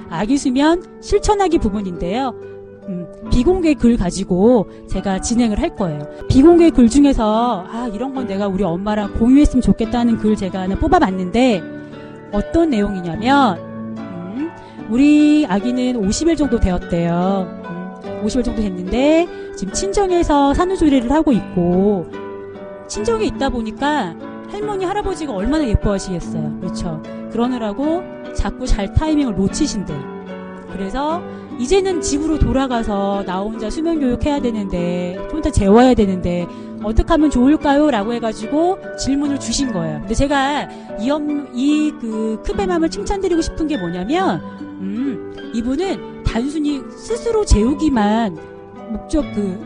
아기 수면 실천하기 부분인데요. 비공개 글 가지고 제가 진행을 할 거예요. 비공개 글 중에서 이런 건 내가 우리 엄마랑 공유했으면 좋겠다는 글 제가 하나 뽑아봤는데 어떤 내용이냐면 우리 아기는 50일 정도 되었대요. 50일 정도 됐는데 지금 친정에서 산후조리를 하고 있고 친정에 있다 보니까 할머니 할아버지가 얼마나 예뻐하시겠어요. 그렇죠. 그러느라고 자꾸 잘 타이밍을 놓치신대요. 그래서 이제는 집으로 돌아가서 나 혼자 수면교육 해야 되는데 좀 더 재워야 되는데 어떻게 하면 좋을까요? 라고 해가지고 질문을 주신 거예요. 근데 제가 크베맘을 칭찬드리고 싶은 게 뭐냐면 이분은 단순히 스스로 재우기만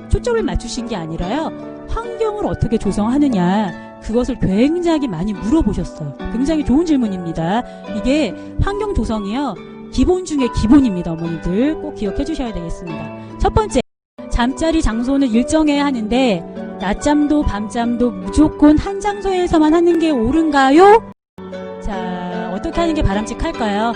초점을 맞추신 게 아니라요. 환경을 어떻게 조성하느냐 그것을 굉장히 많이 물어보셨어요. 굉장히 좋은 질문입니다. 이게 환경 조성이요. 기본 중에 기본입니다. 어머니들 꼭 기억해 주셔야 되겠습니다. 첫 번째, 잠자리 장소는 일정해야 하는데 낮잠도 밤잠도 무조건 한 장소에서만 하는 게 옳은가요? 자, 어떻게 하는 게 바람직할까요?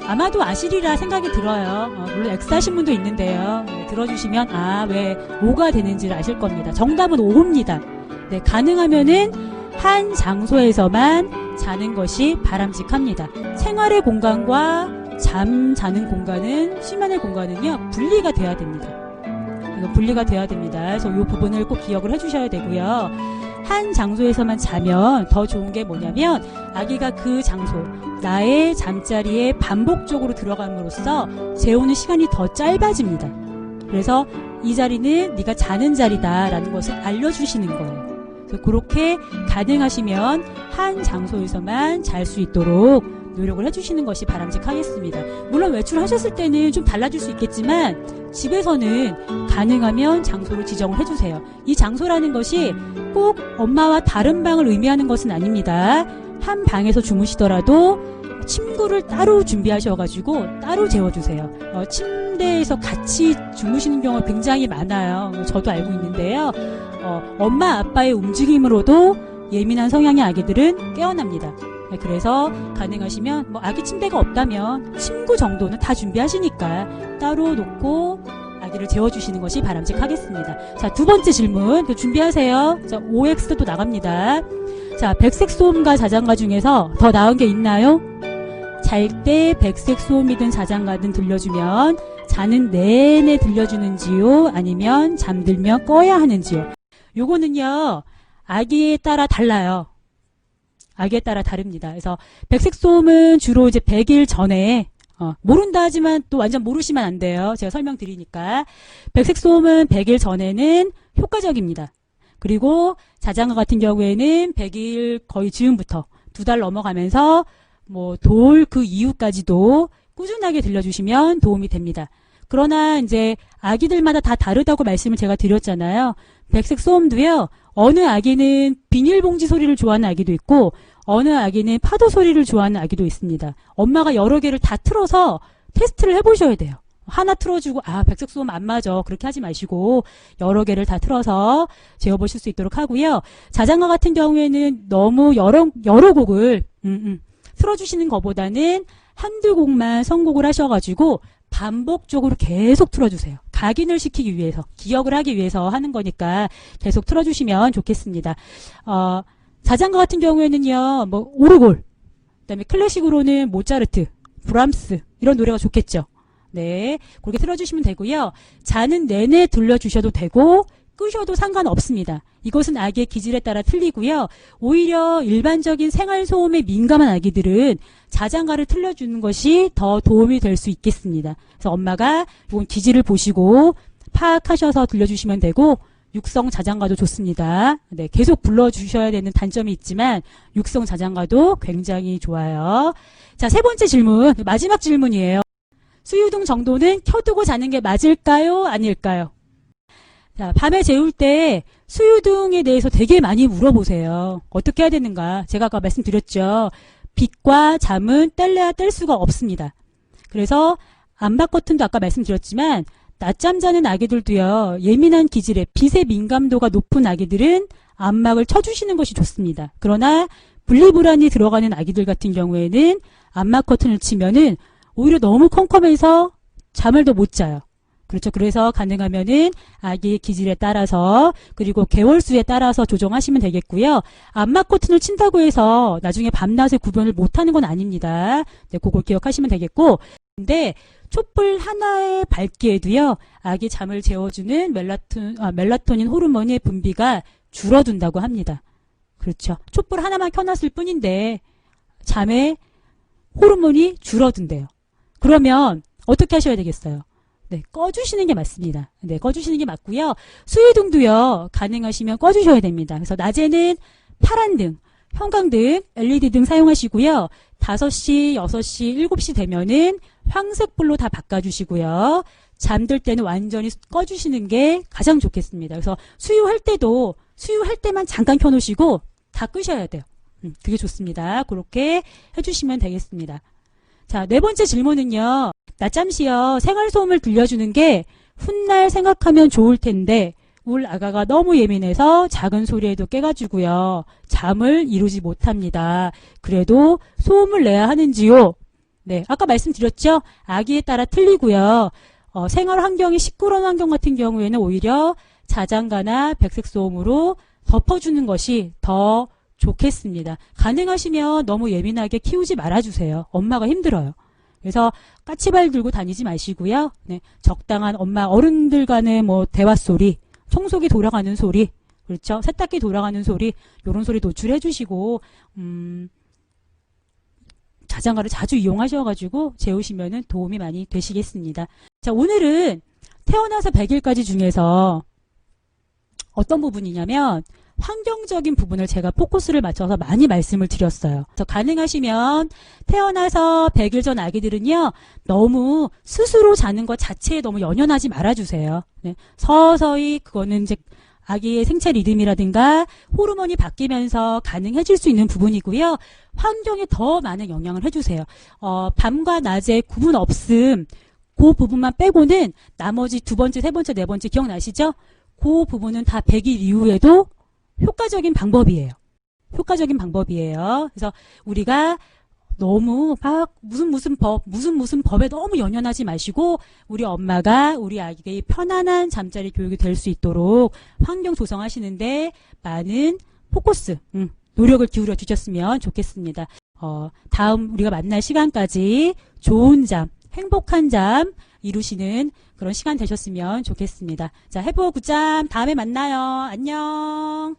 아마도 아시리라 생각이 들어요. 물론 X하신 분도 있는데요. 들어주시면 왜 O가 되는지를 아실 겁니다. 정답은 O입니다. 네, 가능하면은 한 장소에서만 자는 것이 바람직합니다. 생활의 공간과 자는 공간은, 수면의 공간은요, 분리가 돼야 됩니다. 이거 분리가 돼야 됩니다. 그래서 이 부분을 꼭 기억을 해주셔야 되고요. 한 장소에서만 자면 더 좋은 게 뭐냐면, 아기가 그 장소, 나의 잠자리에 반복적으로 들어감으로써 재우는 시간이 더 짧아집니다. 그래서 이 자리는 네가 자는 자리다 라는 것을 알려주시는 거예요. 그렇게 가능하시면 한 장소에서만 잘 수 있도록 노력을 해주시는 것이 바람직하겠습니다. 물론 외출하셨을 때는 좀 달라질 수 있겠지만 집에서는 가능하면 장소를 지정을 해주세요. 이 장소라는 것이 꼭 엄마와 다른 방을 의미하는 것은 아닙니다. 한 방에서 주무시더라도 침구를 따로 준비하셔가지고 따로 재워주세요. 침대에서 같이 주무시는 경우가 굉장히 많아요. 저도 알고 있는데요. 엄마 아빠의 움직임으로도 예민한 성향의 아기들은 깨어납니다. 그래서 가능하시면 아기 침대가 없다면 침구 정도는 다 준비하시니까 따로 놓고 아기를 재워주시는 것이 바람직하겠습니다. 자, 두 번째 질문 준비하세요. 자, OX도 나갑니다. 자, 백색 소음과 자장가 중에서 더 나은 게 있나요? 잘 때 백색 소음이든 자장가든 들려주면 자는 내내 들려주는지요? 아니면 잠들면 꺼야 하는지요? 요거는요, 아기에 따라 달라요. 아기에 따라 다릅니다. 그래서 백색 소음은 주로 이제 100일 전에 모른다 하지만 또 완전 모르시면 안 돼요. 제가 설명드리니까. 백색 소음은 100일 전에는 효과적입니다. 그리고 자장가 같은 경우에는 100일 거의 즈음부터 2달 넘어가면서 돌 그 이후까지도 꾸준하게 들려주시면 도움이 됩니다. 그러나 이제 아기들마다 다 다르다고 말씀을 제가 드렸잖아요. 백색 소음도요. 어느 아기는 비닐봉지 소리를 좋아하는 아기도 있고 어느 아기는 파도 소리를 좋아하는 아기도 있습니다. 엄마가 여러 개를 다 틀어서 테스트를 해보셔야 돼요. 하나 틀어주고 백색 소음 안 맞아 그렇게 하지 마시고 여러 개를 다 틀어서 재워보실 수 있도록 하고요. 자장가 같은 경우에는 너무 여러 곡을 틀어주시는 것보다는 한두 곡만 선곡을 하셔가지고 반복적으로 계속 틀어주세요. 각인을 시키기 위해서, 기억을 하기 위해서 하는 거니까 계속 틀어주시면 좋겠습니다. 자장가 같은 경우에는요, 오르골, 그다음에 클래식으로는 모차르트, 브람스 이런 노래가 좋겠죠. 네, 그렇게 틀어주시면 되고요. 자는 내내 들려주셔도 되고 끄셔도 상관없습니다. 이것은 아기의 기질에 따라 틀리고요. 오히려 일반적인 생활소음에 민감한 아기들은 자장가를 틀려주는 것이 더 도움이 될 수 있겠습니다. 그래서 엄마가 이건 기질을 보시고 파악하셔서 들려주시면 되고 육성 자장가도 좋습니다. 네, 계속 불러주셔야 되는 단점이 있지만 육성 자장가도 굉장히 좋아요. 자, 세 번째 질문, 마지막 질문이에요. 수유등 정도는 켜두고 자는 게 맞을까요? 아닐까요? 자, 밤에 재울 때 수유등에 대해서 되게 많이 물어보세요. 어떻게 해야 되는가? 제가 아까 말씀드렸죠. 빛과 잠은 뗄래야 뗄 수가 없습니다. 그래서 암막 커튼도 아까 말씀드렸지만 낮잠 자는 아기들도요. 예민한 기질에 빛의 민감도가 높은 아기들은 암막을 쳐주시는 것이 좋습니다. 그러나 분리불안이 들어가는 아기들 같은 경우에는 암막 커튼을 치면은 오히려 너무 컴컴해서 잠을 더 못 자요. 그렇죠. 그래서 가능하면은 아기의 기질에 따라서 그리고 개월수에 따라서 조정하시면 되겠고요. 안마 커튼을 친다고 해서 나중에 밤낮에 구분을 못하는 건 아닙니다. 네, 그걸 기억하시면 되겠고, 근데 촛불 하나의 밝기에도요, 아기 잠을 재워주는 멜라토닌 호르몬의 분비가 줄어든다고 합니다. 그렇죠. 촛불 하나만 켜놨을 뿐인데 잠의 호르몬이 줄어든대요. 그러면 어떻게 하셔야 되겠어요? 네, 꺼주시는 게 맞습니다. 네, 꺼주시는 게 맞고요. 수유등도요, 가능하시면 꺼주셔야 됩니다. 그래서 낮에는 파란등, 형광등, LED 등 사용하시고요. 5시, 6시, 7시 되면은 황색불로 다 바꿔주시고요. 잠들 때는 완전히 꺼주시는 게 가장 좋겠습니다. 그래서 수유할 때만 잠깐 켜놓으시고 다 끄셔야 돼요. 그게 좋습니다. 그렇게 해주시면 되겠습니다. 자, 네 번째 질문은요. 낮잠시요, 생활소음을 들려주는 게 훗날 생각하면 좋을 텐데 울 아가가 너무 예민해서 작은 소리에도 깨가지고요, 잠을 이루지 못합니다. 그래도 소음을 내야 하는지요? 네, 아까 말씀드렸죠? 아기에 따라 틀리고요. 생활 환경이 시끄러운 환경 같은 경우에는 오히려 자장가나 백색소음으로 덮어주는 것이 더 좋겠습니다. 가능하시면 너무 예민하게 키우지 말아주세요. 엄마가 힘들어요. 그래서 까치발 들고 다니지 마시고요. 네, 적당한 엄마 어른들 간의 뭐 대화 소리, 청소기 돌아가는 소리, 그렇죠? 세탁기 돌아가는 소리, 이런 소리 노출해 주시고 자장가를 자주 이용하셔가지고 재우시면은 도움이 많이 되시겠습니다. 자, 오늘은 태어나서 100일까지 중에서 어떤 부분이냐면 환경적인 부분을 제가 포커스를 맞춰서 많이 말씀을 드렸어요. 그래서 가능하시면 태어나서 100일 전 아기들은요, 너무 스스로 자는 것 자체에 너무 연연하지 말아주세요. 네, 서서히 그거는 이제 아기의 생체 리듬이라든가 호르몬이 바뀌면서 가능해질 수 있는 부분이고요. 환경에 더 많은 영향을 해주세요. 밤과 낮에 구분 없음, 그 부분만 빼고는 나머지 두 번째, 세 번째, 네 번째 기억나시죠? 그 부분은 다 100일 이후에도 효과적인 방법이에요. 효과적인 방법이에요. 그래서 우리가 너무 막 무슨 법에 너무 연연하지 마시고 우리 엄마가 우리 아기의 편안한 잠자리 교육이 될 수 있도록 환경 조성하시는데 많은 포커스, 노력을 기울여 주셨으면 좋겠습니다. 다음 우리가 만날 시간까지 좋은 잠, 행복한 잠 이루시는 그런 시간 되셨으면 좋겠습니다. 자, 해보 굿잠 다음에 만나요. 안녕.